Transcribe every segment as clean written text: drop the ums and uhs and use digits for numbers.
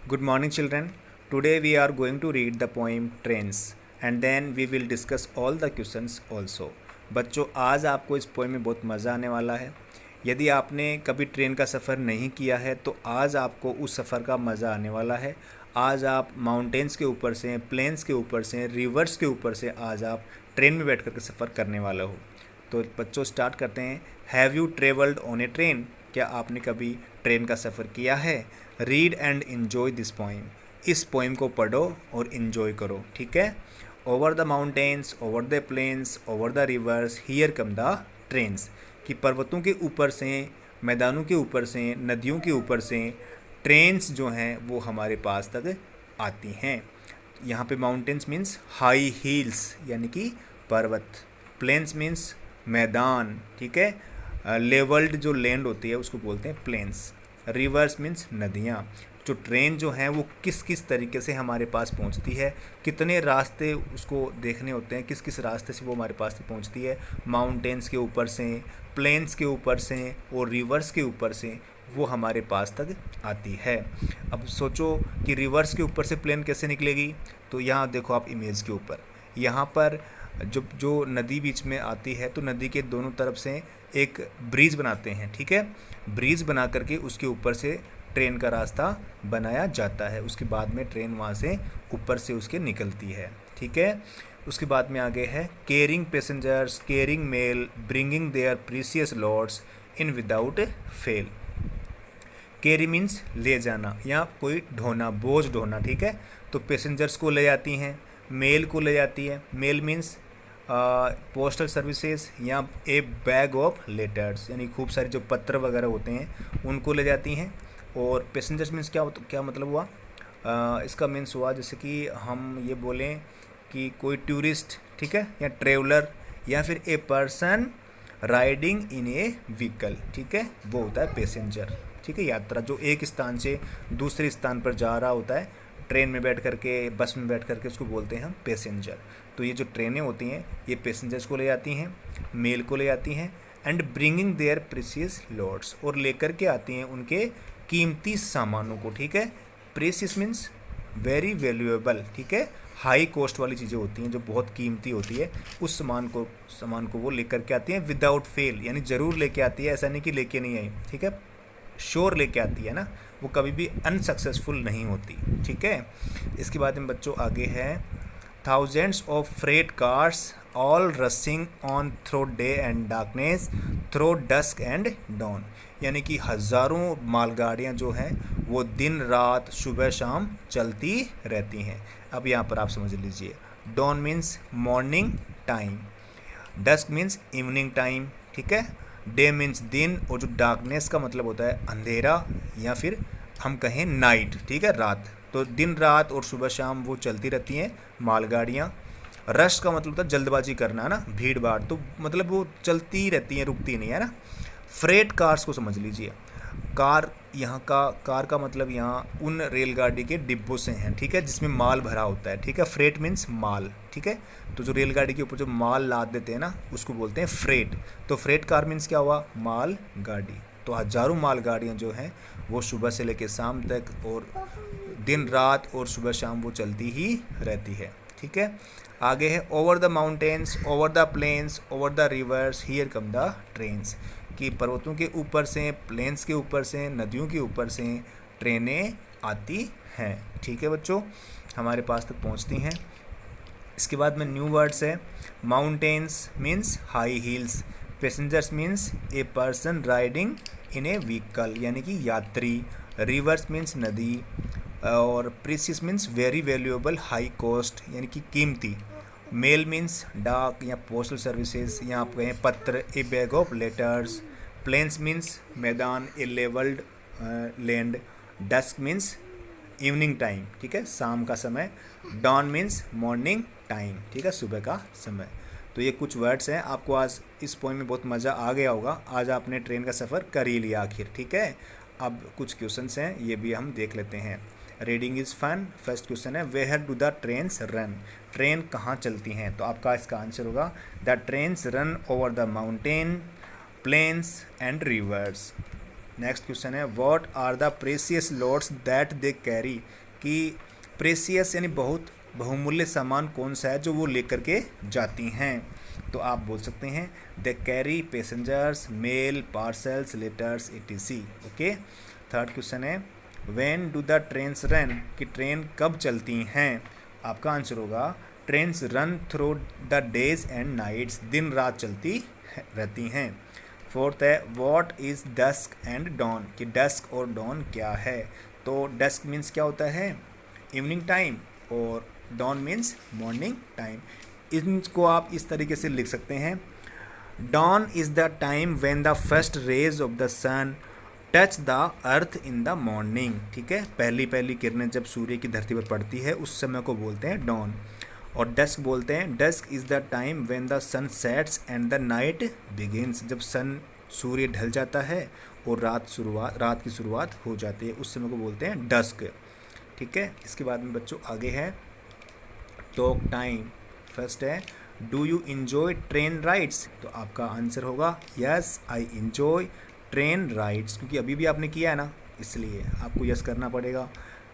Good morning, children. Today we are going to read the poem Trains and then we will discuss all the questions also. बच्चों, आज आपको इस poem में बहुत मज़ा आने वाला है। यदि आपने कभी ट्रेन का सफ़र नहीं किया है तो आज आपको उस सफ़र का मज़ा आने वाला है। आज आप माउंटेन्स के ऊपर से, प्लेन्स के ऊपर से, रिवर्स के ऊपर से आज आप ट्रेन में बैठ कर के सफ़र करने वाले हो। तो बच्चों स्टार्ट करते हैं। Have you travelled on a train? क्या आपने कभी ट्रेन का सफ़र किया है? Read and enjoy this poem. इस पोइम को पढ़ो और इन्जॉय करो, ठीक है। Over the mountains, over the plains, over the rivers, here come the trains. कि पर्वतों के ऊपर से, मैदानों के ऊपर से, नदियों के ऊपर से ट्रेन्स जो हैं वो हमारे पास तक आती हैं। यहाँ पे माउंटेन्स मीन्स हाई हील्स यानी कि पर्वत, प्लेन्स मीन्स मैदान, ठीक है। लेवल्ड जो लैंड होती है उसको बोलते हैं प्लेन्स। रिवर्स मीन्स नदियाँ। जो ट्रेन जो हैं वो किस किस तरीके से हमारे पास पहुंचती है, कितने रास्ते उसको देखने होते हैं, किस किस रास्ते से वो हमारे पास तक पहुंचती है। माउंटेन्स के ऊपर से, प्लेन्स के ऊपर से और रिवर्स के ऊपर से वो हमारे पास तक आती है। अब सोचो कि रिवर्स के ऊपर से प्लेन कैसे निकलेगी। तो यहाँ देखो आप इमेज के ऊपर, यहाँ पर जो नदी बीच में आती है तो नदी के दोनों तरफ से एक ब्रिज बनाते हैं, ठीक है। ब्रिज बना करके उसके ऊपर से ट्रेन का रास्ता बनाया जाता है। उसके बाद में ट्रेन वहाँ से ऊपर से उसके निकलती है, ठीक है। उसके बाद में आगे है carrying passengers, carrying mail, bringing their precious loads in without fail. Carry means ले जाना या कोई ढोना, बोझ ढोना, ठीक है। तो पैसेंजर्स को ले जाती हैं, मेल को ले जाती है। मेल मीन्स पोस्टल सर्विसेज या ए बैग ऑफ लेटर्स यानी खूब सारे जो पत्र वगैरह होते हैं उनको ले जाती हैं। और पैसेंजर्स मीन्स क्या मतलब हुआ, इसका मीन्स हुआ जैसे कि हम ये बोलें कि कोई टूरिस्ट, ठीक है, या ट्रेवलर या फिर a person riding in A vehicle, ठीक है, वो होता है पैसेंजर, ठीक है। यात्रा जो एक स्थान से दूसरे स्थान पर जा रहा होता है, ट्रेन में बैठ करके, बस में बैठ करके, उसको बोलते हैं हम पैसेंजर। तो ये जो ट्रेनें होती हैं ये पैसेंजर्स को ले जाती हैं, मेल को ले जाती हैं, एंड ब्रिंगिंग देयर प्रीसियस लॉड्स, और लेकर के आती हैं उनके कीमती सामानों को, ठीक है। प्रीसियस मीन्स वेरी वैल्यूएबल, ठीक है। हाई कॉस्ट वाली चीज़ें होती हैं जो बहुत कीमती होती है, उस सामान को वो लेकर के आती हैं विदाउट फेल, यानी ज़रूर लेके आती है, ऐसा नहीं कि लेके नहीं आई, ठीक है। श्योर लेके आती है ना, वो कभी भी अनसक्सेसफुल नहीं होती, ठीक है। इसके बाद में बच्चों आगे है thousands of freight cars all rushing on through day and darkness, through dusk and dawn. यानी कि हज़ारों मालगाड़ियाँ जो हैं वो दिन रात, सुबह शाम चलती रहती हैं। अब यहाँ पर आप समझ लीजिए, dawn means morning time, dusk means evening time, ठीक है। डे मीन्स दिन, और जो डार्कनेस का मतलब होता है अंधेरा या फिर हम कहें नाइट, ठीक है, रात। तो दिन रात और सुबह शाम वो चलती रहती हैं मालगाड़ियाँ। रश का मतलब होता है जल्दबाजी करना, है ना, भीड़ भाड़, तो मतलब वो चलती रहती हैं, रुकती नहीं है ना। फ्रेट कार्स को समझ लीजिए, कार का मतलब यहाँ उन रेलगाड़ी के डिब्बों से हैं, ठीक है, जिसमें माल भरा होता है, ठीक है। फ्रेट मीन्स माल, ठीक है। तो जो रेलगाड़ी के ऊपर जो माल लाद देते हैं ना उसको बोलते हैं फ्रेट। तो फ्रेट कार मीन्स क्या हुआ, माल गाड़ी। तो हज़ारों मालगाड़ियाँ जो हैं वो सुबह से लेकर शाम तक और दिन रात और सुबह शाम वो चलती ही रहती है, ठीक है। आगे है over the mountains, over the plains, over the rivers, here come the trains. कि पर्वतों के ऊपर से, प्लेन्स के ऊपर से, नदियों के ऊपर से ट्रेनें आती हैं, ठीक है बच्चों, हमारे पास तक पहुंचती हैं। इसके बाद में न्यू वर्ड्स है, mountains means high heels, passengers means a person riding in A vehicle यानी कि यात्री, रिवर्स मीन्स नदी, और precious means very valuable, high cost यानी कि कीमती। मेल मीन्स डाक या पोस्टल सर्विसेज या आप कहें पत्र, a bag of letters. Plains means मैदान, a levelled land. Dusk means evening time, ठीक है, शाम का समय। डॉन मीन्स मॉर्निंग टाइम, ठीक है, सुबह का समय। तो ये कुछ वर्ड्स हैं। आपको आज इस पोएम में बहुत मज़ा आ गया होगा, आज आपने ट्रेन का सफ़र कर ही लिया आखिर, ठीक है। अब कुछ क्वेश्चंस हैं, ये भी हम देख लेते हैं। Reading is fun. First question है where do the trains run. Train कहाँ चलती हैं, तो आपका इसका आंसर होगा the trains run over the mountain, plains and rivers. Next question है what are the precious loads that they carry, कि प्रेसियस यानी बहुत बहुमूल्य सामान कौन सा है जो वो लेकर के जाती हैं। तो आप बोल सकते हैं they carry passengers, mail, parcels, letters, etc। Okay. Third question है when do the trains run, कि ट्रेन कब चलती हैं। आपका आंसर होगा trains run through the days and nights, दिन रात चलती रहती हैं। फोर्थ है what is dusk and dawn, कि डस्क और डॉन क्या है। तो डस्क मीन्स क्या होता है इवनिंग टाइम, और डॉन मीन्स मॉर्निंग टाइम। इनको आप इस तरीके से लिख सकते हैं dawn is the time when the first rays of the sun touch the earth in the morning. ठीक है, पहली पहली किरणें जब सूर्य की धरती पर पड़ती है उस समय को बोलते हैं डॉन। और डस्क बोलते हैं dusk is the time when the sun sets and the night begins, जब सूर्य ढल जाता है और रात की शुरुआत हो जाती है, उस समय को बोलते हैं डस्क। ठीक है, इसके बाद में बच्चों आगे है टॉक टाइम। फर्स्ट है do you enjoy train rides, तो आपका आंसर होगा yes I enjoy train rides, क्योंकि अभी भी आपने किया है ना, इसलिए आपको यस करना पड़ेगा।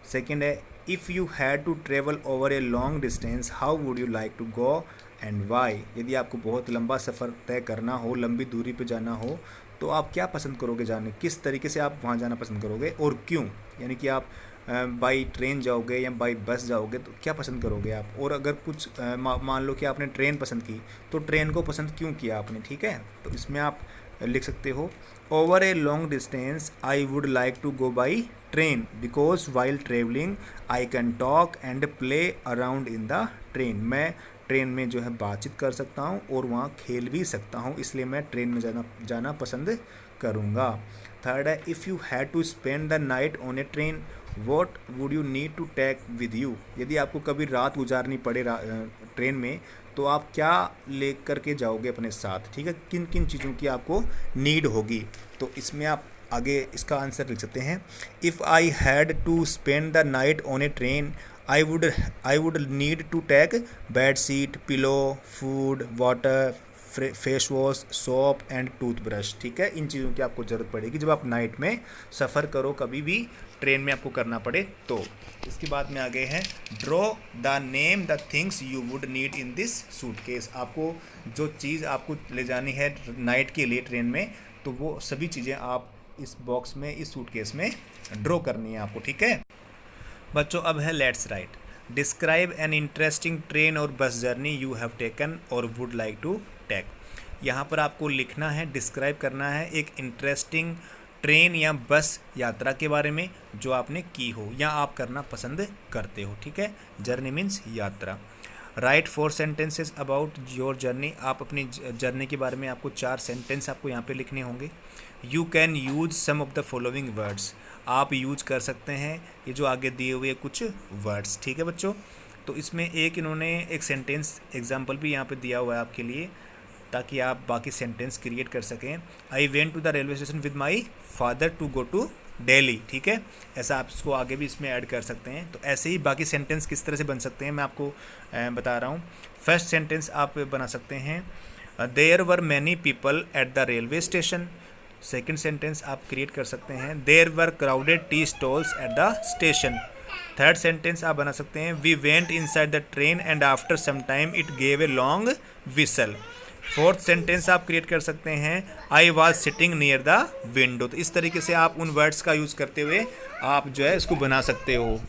सेकेंड है if you had to travel over a long distance how would you like to go and why, यदि आपको बहुत लंबा सफ़र तय करना हो, लंबी दूरी पे जाना हो, तो आप क्या पसंद करोगे जाने, किस तरीके से आप वहाँ जाना पसंद करोगे और क्यों। यानी कि आप बाई ट्रेन जाओगे या बाई बस जाओगे तो क्या पसंद करोगे आप। और अगर कुछ मान लो कि आपने ट्रेन पसंद की तो ट्रेन को पसंद क्यों किया आपने। ठीक है, तो इसमें आप लिख सकते हो over a long distance I would like to go by train because while travelling I can talk and play around in the train, मैं ट्रेन में जो है बातचीत कर सकता हूँ और वहाँ खेल भी सकता हूँ, इसलिए मैं ट्रेन में जाना पसंद करूँगा। थर्ड है if you had to spend the night on a train what would you need to take with you, यदि आपको कभी रात गुजारनी पड़े ट्रेन में तो आप क्या ले करके जाओगे अपने साथ। ठीक है, किन किन चीज़ों की आपको नीड होगी, तो इसमें आप आगे इसका आंसर लिख सकते हैं if I had to spend the night on a train I would need to take bed sheet, pillow, food, water, face wash, soap and toothbrush. ठीक है, इन चीज़ों की आपको ज़रूरत पड़ेगी जब आप नाइट में सफ़र करो, कभी भी ट्रेन में आपको करना पड़े तो। इसके बाद में आगे है draw the name the things you would need in this suitcase, आपको जो चीज़ आपको ले जानी है नाइट के लिए ट्रेन में, तो वो सभी चीज़ें आप इस बॉक्स में, इस सूटकेस में ड्रॉ करनी है आपको। ठीक है बच्चों, अब है let's write describe an interesting train और bus journey you have taken और वुड लाइक टू टेक। यहाँ पर आपको लिखना है, डिस्क्राइब करना है एक इंटरेस्टिंग ट्रेन या बस यात्रा के बारे में जो आपने की हो या आप करना पसंद करते हो। ठीक है, जर्नी मीन्स यात्रा। Right 4 sentences about your journey, आप अपनी जर्नी के बारे में आपको 4 सेंटेंस आपको यहाँ पे लिखने होंगे। You can use some of the following words, आप यूज कर सकते हैं ये जो आगे दिए हुए कुछ वर्ड्स। ठीक है बच्चों, तो इसमें इन्होंने एक सेंटेंस एग्जाम्पल भी यहाँ पे दिया हुआ है आपके लिए ताकि आप बाकी सेंटेंस क्रिएट कर सकें। I went to the railway station with my father to go to Delhi. ठीक है, ऐसा आप इसको आगे भी इसमें ऐड कर सकते हैं। तो ऐसे ही बाकी सेंटेंस किस तरह से बन सकते हैं मैं आपको बता रहा हूँ। फर्स्ट सेंटेंस आप बना सकते हैं there were many people at the railway station. Second sentence आप क्रिएट कर सकते हैं there were crowded tea stalls at the station. Third sentence आप बना सकते हैं we went inside the train and after some time it gave a long whistle. Fourth sentence आप create कर सकते हैं I was sitting near the window. तो इस तरीके से आप उन वर्ड्स का यूज़ करते हुए आप जो है इसको बना सकते हो।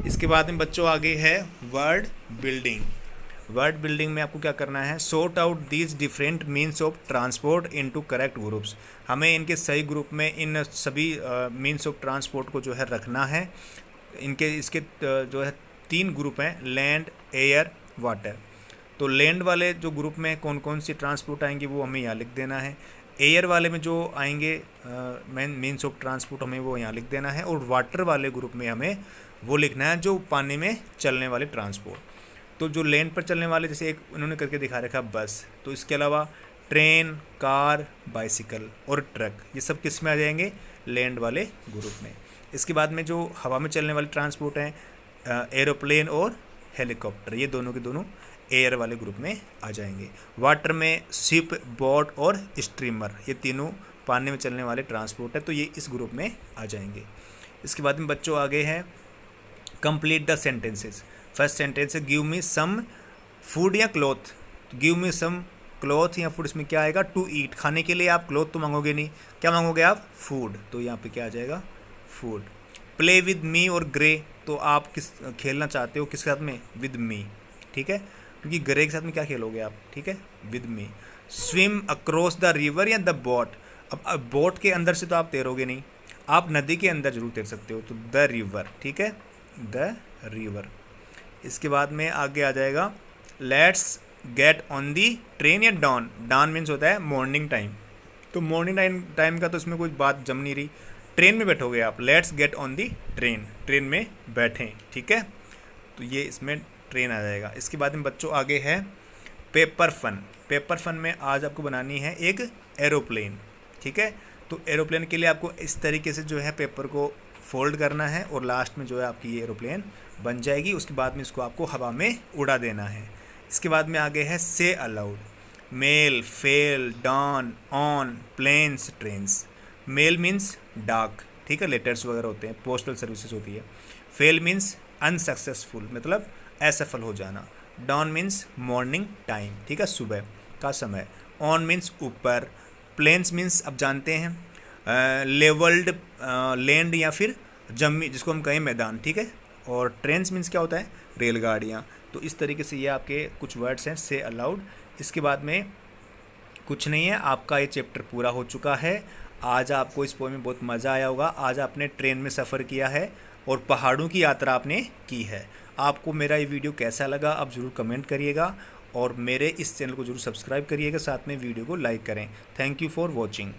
इसके बाद में बच्चों आगे है वर्ड बिल्डिंग। वर्ड बिल्डिंग में आपको क्या करना है sort out these different means of transport into correct groups, हमें इनके सही ग्रुप में इन सभी मीन्स ऑफ ट्रांसपोर्ट को जो है रखना है। इसके जो है 3 ग्रुप हैं लैंड, एयर, वाटर। तो लैंड वाले जो ग्रुप में कौन कौन सी ट्रांसपोर्ट आएंगे वो हमें यहाँ लिख देना है। एयर वाले में जो आएंगे मीन्स ऑफ ट्रांसपोर्ट हमें वो यहाँ लिख देना है। और वाटर वाले ग्रुप में हमें वो लिखना है जो पानी में चलने वाले ट्रांसपोर्ट। तो जो लैंड पर चलने वाले जैसे एक उन्होंने करके दिखा रखा बस, तो इसके अलावा ट्रेन, कार, बाइसिकल और ट्रक, ये सब किस में आ जाएंगे लैंड वाले ग्रुप में। इसके बाद में जो हवा में चलने वाले ट्रांसपोर्ट हैं एरोप्लेन और हेलीकॉप्टर, ये दोनों के दोनों एयर वाले ग्रुप में आ जाएंगे। वाटर में शिप, बोट और स्ट्रीमर, ये तीनों पानी में चलने वाले ट्रांसपोर्ट है, तो ये इस ग्रुप में आ जाएंगे। इसके बाद में बच्चों आगे है complete the sentences. First sentence है गिव मी सम फूड या क्लॉथ। गिव मी सम क्लॉथ या फूड, इसमें क्या आएगा, टू ईट, खाने के लिए। आप क्लॉथ तो मांगोगे नहीं, क्या मांगोगे आप, फूड, तो यहाँ पे क्या आ जाएगा, फूड। प्ले विद मी और ग्रे, तो आप किस खेलना चाहते हो किसके साथ में, विद मी, ठीक है, क्योंकि ग्रे के साथ में क्या खेलोगे आप, ठीक है, with me. Swim across the river या द बोट, अब बोट के अंदर से तो आप तैरोगे नहीं, आप नदी के अंदर जरूर तैर सकते हो, तो द रिवर, ठीक है, द रिवर। इसके बाद में आगे आ जाएगा let's get on the train या डॉन। डॉन मीन्स होता है मॉर्निंग टाइम, तो मॉर्निंग टाइम का तो इसमें कोई बात जम नहीं रही, ट्रेन में बैठोगे आप, let's get on the train, train में बैठें, ठीक है, तो ये इसमें ट्रेन आ जाएगा। इसके बाद में बच्चों आगे है पेपर फन। पेपर फन में आज आपको बनानी है एक एरोप्लेन, ठीक है, तो एरोप्लेन के लिए आपको इस तरीके से जो है पेपर को फोल्ड करना है और लास्ट में जो है आपकी ये एरोप्लेन बन जाएगी। उसके बाद में इसको आपको हवा में उड़ा देना है। इसके बाद में आगे है से allowed. Mail, fail, dawn, on, planes, trains. Mail means डाक, ठीक है, लेटर्स वगैरह होते हैं, पोस्टल सर्विसेज होती है। फेल मीन्स अनसक्सेसफुल, मतलब असफल हो जाना। डॉन मीन्स मॉर्निंग टाइम, ठीक है, सुबह का समय। ऑन मीन्स ऊपर। प्लेन्स मीन्स अब जानते हैं लेवल्ड लैंड या फिर जमी, जिसको हम कहें मैदान, ठीक है, और ट्रेन्स मीन्स क्या होता है, रेलगाड़ियाँ। तो इस तरीके से ये आपके कुछ वर्ड्स हैं से अलाउड। इसके बाद में कुछ नहीं है, आपका ये चैप्टर पूरा हो चुका है। आज आपको इस पोएम में बहुत मज़ा आया होगा। आज आपने ट्रेन में सफ़र किया है और पहाड़ों की यात्रा आपने की है। आपको मेरा ये वीडियो कैसा लगा आप ज़रूर कमेंट करिएगा और मेरे इस चैनल को ज़रूर सब्सक्राइब करिएगा, साथ में वीडियो को लाइक करें। Thank you for watching.